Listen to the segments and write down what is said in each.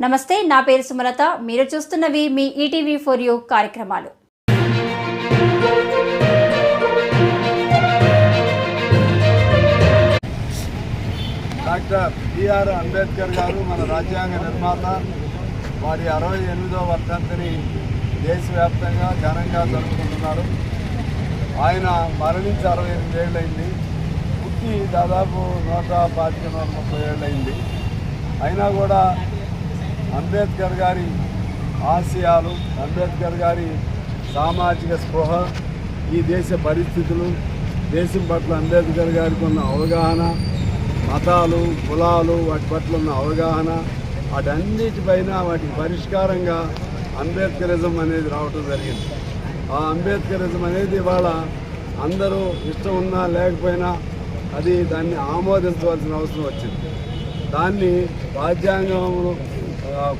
నమస్తే, నా పేరు సుమలత. మీరు చూస్తున్నవి మీ ఈటీవీ ఫర్ యూ కార్యక్రమాలు. డాక్టర్ బిఆర్ అంబేద్కర్ గారు మన రాజ్యాంగ నిర్మాత. వారి 68వ వర్ధంతిని దేశవ్యాప్తంగా ఘనంగా జరుపుకుంటున్నారు. ఆయన మరణించి 68 ఏళ్ళైంది. పుట్టి దాదాపు 125-130 ఏళ్ళైంది. అయినా కూడా అంబేద్కర్ గారి ఆశయాలు, అంబేద్కర్ గారి సామాజిక స్పృహ, ఈ దేశ పరిస్థితులు, దేశం పట్ల అంబేద్కర్ గారికి ఉన్న అవగాహన, మతాలు కులాలు వాటి పట్ల ఉన్న అవగాహన, వాటన్నిటిపైన వాటికి పరిష్కారంగా అంబేద్కరిజం అనేది రావటం జరిగింది. ఆ అంబేద్కరిజం అనేది ఇవాళ అందరూ ఇష్టం ఉన్నా లేకపోయినా దాన్ని ఆమోదించవలసిన అవసరం వచ్చింది. దాన్ని రాజ్యాంగంలో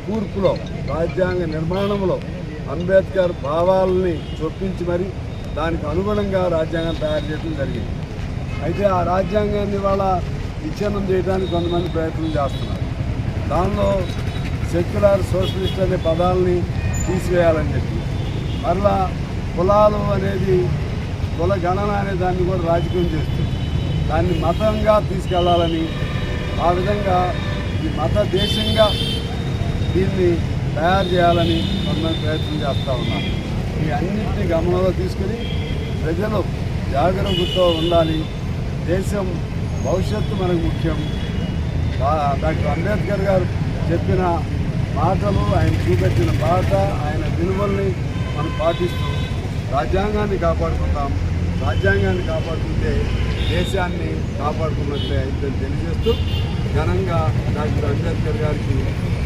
కూర్పులో, రాజ్యాంగ నిర్మాణంలో అంబేద్కర్ భావాలని చొప్పించి మరి దానికి అనుగుణంగా రాజ్యాంగం తయారు చేయడం జరిగింది. అయితే ఆ రాజ్యాంగాన్ని వాళ్ళ విచ్ఛిన్నం చేయడానికి కొంతమంది ప్రయత్నం చేస్తున్నారు. దానిలో సెక్యులర్ సోషలిస్ట్ అనే పదాలని తీసివేయాలని చెప్పి, మరలా కులాలు అనేది, కుల గణన అనే దాన్ని కూడా రాజకీయం చేస్తుంది. దాన్ని మతంగా తీసుకెళ్లాలని, ఆ విధంగా ఈ మత దేశంగా దీన్ని తయారు చేయాలని కొంతమంది ప్రయత్నం చేస్తూ ఉన్నారు. ఈ అన్నింటినీ గమనంలో తీసుకుని ప్రజలు జాగరూకతతో ఉండాలి. దేశం భవిష్యత్తు మనకు ముఖ్యం. డాక్టర్ అంబేద్కర్ గారు చెప్పిన మాటలు, ఆయన చూపెట్టిన బాట, ఆయన విలువల్ని మనం పాటిస్తూ రాజ్యాంగాన్ని కాపాడుకుంటాం. రాజ్యాంగాన్ని కాపాడుకుంటే దేశాన్ని కాపాడుకున్నట్లే అయిందని తెలియజేస్తూ ఘనంగా డాక్టర్ అంబేద్కర్ గారికి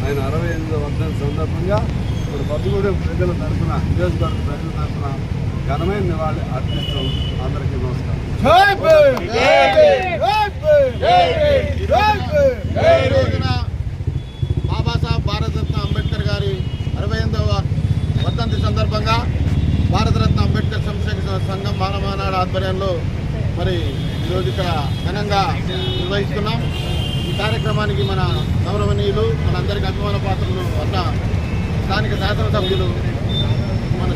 ఆయన 68వ వర్ధంతి సందర్భంగా ఇప్పుడు కొత్తగూడెం ప్రజల తరఫున, నియోజకవర్గ ప్రజల తరఫున ఘనమైన నివాళి అర్పిస్తూ అందరికీ నమస్కారం. ఈ రోజున బాబాసాహెబ్ భారతరత్న అంబేద్కర్ గారి 68వ వర్ధంతి సందర్భంగా భారతరత్న అంబేద్కర్ సంక్షేమ సంఘం మానవనాడు ఆధ్వర్యంలో మరి ఈరోజు ఇక్కడ ఘనంగా నిర్వహిస్తున్నాం. ఈ కార్యక్రమానికి మన గౌరవనీయులు, మనందరికీ అభిమాన పాత్రలు అన్న స్థానిక శాసనసభ్యులు మన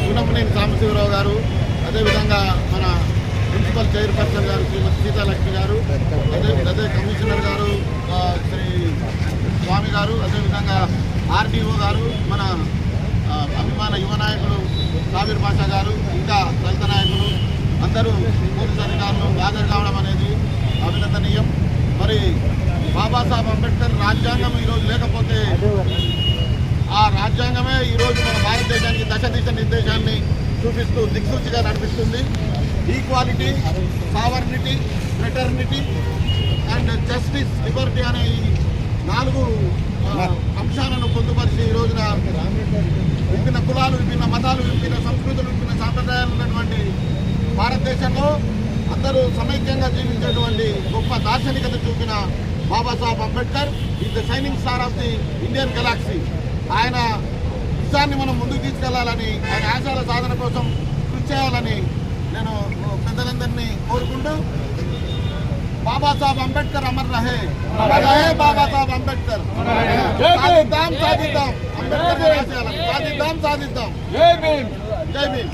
గుణమునేని సాంబశివరావు గారు, అదేవిధంగా మన మున్సిపల్ చైర్పర్సన్ గారు శ్రీమతి సీతాలక్ష్మి గారు, అదే కమిషనర్ గారు శ్రీ స్వామి గారు, అదేవిధంగా ఆర్డీఓ గారు, మన అభిమాన యువ నాయకులు సాబీర్ బాషా గారు, ఇంకా దళిత నాయకులు అందరూ పోలీసు అధికారులు హాజరు కావడం అనేది అభినందనీయం. మరి బాబాసాహెబ్ అంబేద్కర్ రాజ్యాంగం ఈరోజు లేకపోతే ఆ రాజ్యాంగమే ఈరోజు మన భారతదేశానికి దశ నిర్దేశాన్ని చూపిస్తూ దిక్సూచిగా నడిపిస్తుంది. Equality, sovereignty, fraternity and justice, Liberty అనే ఈ 4 అంశాలను పొందుపరిచి ఈ రోజున విభిన్న కులాలు, విభిన్న మతాలు, విభిన్న సంస్కృతులు, విభిన్న సాంప్రదాయాలు ఉన్నటువంటి భారతదేశంలో అందరూ సమైక్యంగా జీవించేటువంటి గొప్ప దార్శనికత చూపిన Babasaheb Ambedkar is the shining star of the Indian Galaxy. ఆయన విషయాన్ని మనం ముందుకు తీసుకెళ్లాలని, ఆయన ఆశయాల సాధన కోసం కృషి చేయాలని నేను పెద్దలందరినీ కోరుకుంటూ, బాబాసాహెబ్ అంబేద్కర్ అమర్ రహే, అమర్ రహే బాబాసాహెబ్ అంబేద్కర్. సాధిద్దాం సాధిద్దాం అంబేద్కర్ ఆశయాలను, సాధిద్దాం సాధిద్దాం. జై భీమ్, జై భీమ్.